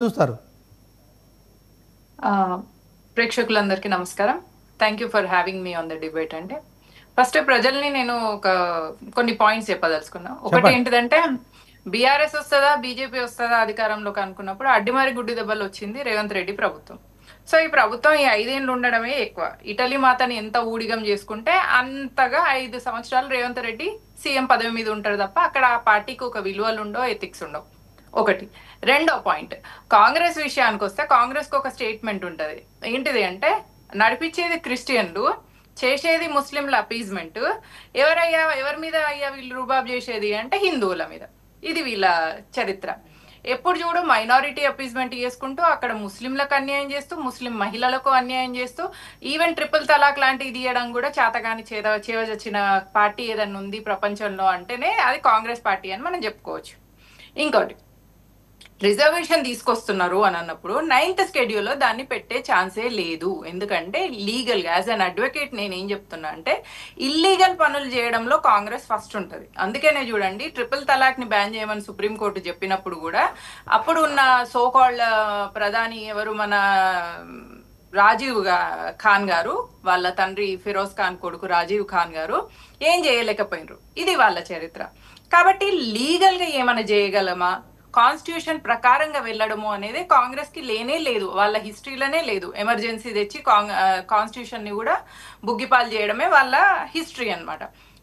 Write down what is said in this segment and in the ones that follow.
చూస్తారు. ప్రేక్షకులందరికీ నమస్కారం. Thank you for having me on the debate అండి. ఫస్ట్ ప్రజల్ని నేను కొన్ని పాయింట్స్ చెప్పదలుచుకున్నా. ఒకటి చెప్పండి. ఏంటిదంటే బీఆర్ఎస్ వస్తుందా బీజేపీ వస్తుందా అధికారంలోకి అనుకున్నప్పుడు అడ్డిమారి గుడ్డి దెబ్బలు వచ్చింది రేవంత్ రెడ్డి ప్రభుత్వం. సో ఈ ప్రభుత్వం ఈ 5 ఏళ్ళు ఉండడమే ఎక్కువ. ఇటలీ మాతని ఎంత ఊడిగం చేసుకుంటే అంతగా 5 సంవత్సరాలు రేవంత్ రెడ్డి సీఎం పదవి మీద ఉంటారు తప్ప అక్కడ ఆ పార్టీకి ఒక విలువలు ఉండవు, ఎథిక్స్ ఉండవు. ఒకటి. రెండో పాయింట్, కాంగ్రెస్ విషయానికి వస్తే కాంగ్రెస్ కు ఒక స్టేట్మెంట్ ఉంటది. ఏంటిది అంటే నడిపించేది క్రిస్టియన్లు, చేసేది ముస్లింల అపీజ్మెంట్. ఎవరి మీద అయ్యా వీళ్ళు రుబాబ్ చేసేది అంటే హిందువుల మీద. ఇది వీళ్ళ చరిత్ర. ఎప్పుడు చూడు మైనారిటీ అపీజ్మెంట్ చేసుకుంటూ అక్కడ ముస్లింలకు అన్యాయం చేస్తూ, ముస్లిం మహిళలకు అన్యాయం చేస్తూ, ఈవెన్ ట్రిపుల్ తలాక్ లాంటివి తీయడం కూడా చేతగాని చేవచ్చిన పార్టీ ఏదన్నా ఉంది ప్రపంచంలో అంటేనే అది కాంగ్రెస్ పార్టీ అని మనం చెప్పుకోవచ్చు. ఇంకోటి, రిజర్వేషన్ తీసుకొస్తున్నారు అని అన్నప్పుడు 9th షెడ్యూల్లో దాన్ని పెట్టే ఛాన్సే లేదు. ఎందుకంటే లీగల్ గా యాజ్ అన్ అడ్వకేట్ నేను ఏం చెప్తున్నా అంటే ఇల్లీగల్ పనులు చేయడంలో కాంగ్రెస్ ఫస్ట్ ఉంటుంది. అందుకనే చూడండి ట్రిపుల్ తలాక్ ని బ్యాన్ చేయమని సుప్రీంకోర్టు చెప్పినప్పుడు కూడా అప్పుడు ఉన్న సోకాల్డ్ ప్రధాని ఎవరు, మన రాజీవ్ ఖాన్ గారు, వాళ్ళ తండ్రి ఫిరోజ్ ఖాన్ కొడుకు రాజీవ్ ఖాన్ గారు ఏం చేయలేకపోయినరు. ఇది వాళ్ళ చరిత్ర. కాబట్టి లీగల్ గా ఏమైనా చేయగలమా, కాన్స్టిట్యూషన్ ప్రకారంగా వెళ్ళడము అనేది కాంగ్రెస్ కి లేనే లేదు, వాళ్ళ హిస్టరీలోనే లేదు. ఎమర్జెన్సీ తెచ్చి కాన్స్టిట్యూషన్ ని కూడా బుగ్గిపాలు చేయడమే వాళ్ళ హిస్టరీ అన్నమాట.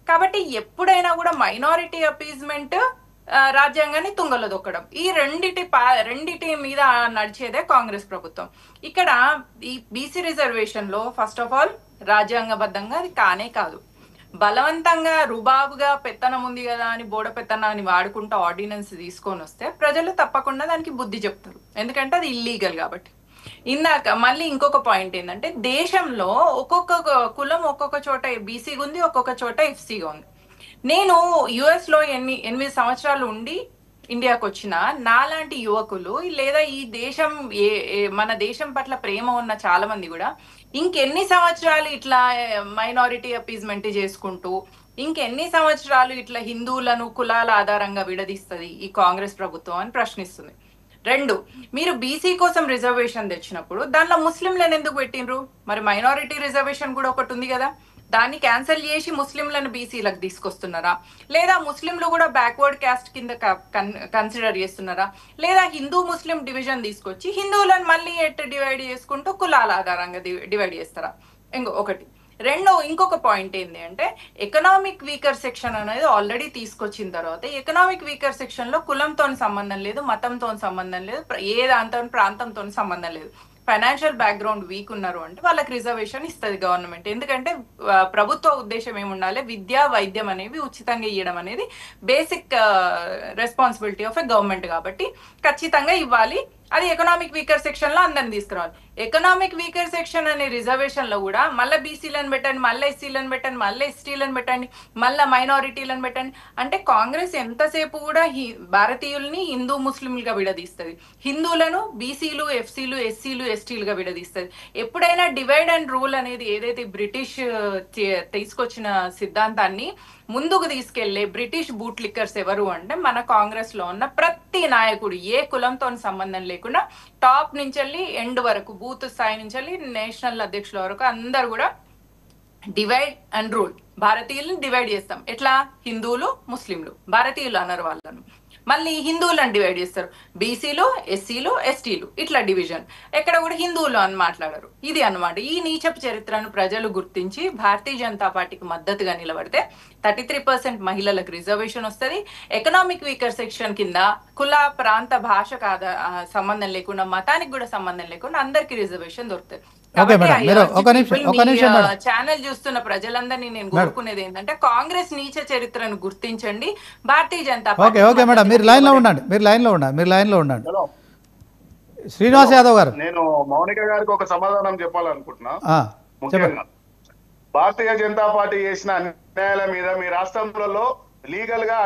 కాబట్టి ఎప్పుడైనా కూడా మైనారిటీ అపీజ్మెంట్, రాజ్యాంగాన్ని తుంగలో దొక్కడం, ఈ రెండిటి మీద నడిచేదే కాంగ్రెస్ ప్రభుత్వం. ఇక్కడ ఈ బీసీ రిజర్వేషన్ లో ఫస్ట్ ఆఫ్ ఆల్ రాజ్యాంగబద్ధంగా అది కానే కాదు. బలవంతంగా రుబాబుగా పెత్తనం ఉంది కదా అని బోడ పెత్తనాన్ని వాడుకుంటూ ఆర్డినెన్స్ తీసుకొని వస్తే ప్రజలు తప్పకుండా దానికి బుద్ధి చెప్తారు. ఎందుకంటే అది ఇల్లీగల్ కాబట్టి. ఇందాక మళ్ళీ ఇంకొక పాయింట్ ఏంటంటే దేశంలో ఒక్కొక్క కులం ఒక్కొక్క చోట బీసీగా ఉంది, ఒక్కొక్క చోట ఎఫ్సీగా ఉంది. నేను యుఎస్ లో 8 సంవత్సరాలు ఉండి ఇండియాకు వచ్చిన నాలాంటి యువకులు, లేదా ఈ దేశం మన దేశం పట్ల ప్రేమ ఉన్న చాలా మంది కూడా ఇంకెన్ని సంవత్సరాలు ఇట్లా మైనారిటీ అపీజ్మెంట్ చేసుకుంటూ, ఇంకెన్ని సంవత్సరాలు ఇట్లా హిందువులను కులాల ఆధారంగా విడదీస్తుంది ఈ కాంగ్రెస్ ప్రభుత్వం అని ప్రశ్నిస్తుంది. రెండు, మీరు బీసీ కోసం రిజర్వేషన్ తెచ్చినప్పుడు దాంట్లో ముస్లింలను ఎందుకు పెట్టినరు? మరి మైనారిటీ రిజర్వేషన్ కూడా ఒకటి ఉంది కదా, దాన్ని క్యాన్సిల్ చేసి ముస్లింలను బీసీలకు తీసుకొస్తున్నారా? లేదా ముస్లింలు కూడా బ్యాక్వర్డ్ క్యాస్ట్ కింద కన్సిడర్ చేస్తున్నారా? లేదా హిందూ ముస్లిం డివిజన్ తీసుకొచ్చి హిందువులను మళ్ళీ డివైడ్ చేసుకుంటూ కులాల ఆధారంగా డివైడ్ చేస్తారా? ఇంకొక పాయింట్ ఏంటి అంటే ఎకనామిక్ వీకర్ సెక్షన్ అనేది ఆల్రెడీ తీసుకొచ్చిన తర్వాత ఎకనామిక్ వీకర్ సెక్షన్ లో కులంతో సంబంధం లేదు, మతంతో సంబంధం లేదు, ఏ దాంతో ప్రాంతంతో సంబంధం లేదు. ఫైనాన్షియల్ బ్యాక్గ్రౌండ్ వీక్ ఉన్నారు అంటే వాళ్ళకి రిజర్వేషన్ ఇస్తుంది గవర్నమెంట్. ఎందుకంటే ప్రభుత్వ ఉద్దేశం ఏముండాలి, విద్య వైద్యం అనేవి ఉచితంగా ఇవ్వడం అనేది basic responsibility of a government కాబట్టి ఖచ్చితంగా ఇవ్వాలి. అది ఎకనామిక్ వీకర్ సెక్షన్ లో అందరిని తీసుకురావాలి. ఎకనామిక్ వీకర్ సెక్షన్ అనే రిజర్వేషన్ లో కూడా మళ్ళీ బీసీలను పెట్టండి, మళ్ళీ ఎస్సీలను పెట్టండి, మళ్ళీ ఎస్టీలను పెట్టండి, మళ్ళీ మైనారిటీలను పెట్టండి. అంటే కాంగ్రెస్ ఎంతసేపు కూడా భారతీయుల్ని హిందూ ముస్లింలుగా విడదీస్తుంది, హిందువులను బీసీలు ఎఫ్సీలు ఎస్సీలు ఎస్టీలుగా విడదీస్తుంది. ఎప్పుడైనా డివైడ్ అండ్ రూల్ అనేది ఏదైతే బ్రిటిష్ తీసుకొచ్చిన సిద్ధాంతాన్ని ముందుకు తీసుకెళ్లే బ్రిటిష్ బూట్ లిక్కర్స్ ఎవరు అంటే మన కాంగ్రెస్ లో ఉన్న ప్రతి నాయకుడు, ఏ కులంతో సంబంధం లేకుండా టాప్ నుంచి వెళ్ళి ఎండ్ వరకు, బూత్ స్థాయి నుంచి వెళ్ళి నేషనల్ అధ్యక్షుల వరకు అందరు కూడా డివైడ్ అండ్ రూల్. భారతీయులను డివైడ్ చేస్తాం. ఎట్లా? హిందువులు ముస్లింలు, భారతీయులు అన్నారు వాళ్ళను. మళ్ళీ హిందువులను డివైడ్ చేస్తారు, బీసీలు ఎస్సీలు ఎస్టీలు, ఇట్లా డివిజన్. ఎక్కడ కూడా హిందువులు అని మాట్లాడరు. ఇది అన్నమాట. ఈ నీచపు చరిత్రను ప్రజలు గుర్తించి భారతీయ జనతా పార్టీకి మద్దతుగా నిలబడితే 33% మహిళలకు రిజర్వేషన్ వస్తుంది. ఎకనామిక్ వీకర్ సెక్షన్ కింద కుల ప్రాంత భాష సంబంధం లేకుండా, మతానికి కూడా సంబంధం లేకుండా అందరికి రిజర్వేషన్ దొరుకుతుంది. ఛానల్ చూస్తున్న ప్రజలందరినీ నేను కోరుకునేది ఏంటంటే కాంగ్రెస్ నీచ చరిత్రను గుర్తించండి, భారతీయ జనతా పార్టీ. మీరు లైన్ లో ఉండండి. శ్రీనివాస్ యాదవ్ గారు, నేను మౌనిక గారికి ఒక సమాధానం చెప్పాలనుకుంటున్నా. ముఖ్యంగా భారతీయ జనతా పార్టీ చేసిన అన్యాయాల మీద మీ రాష్ట్రంలో లీగల్ గా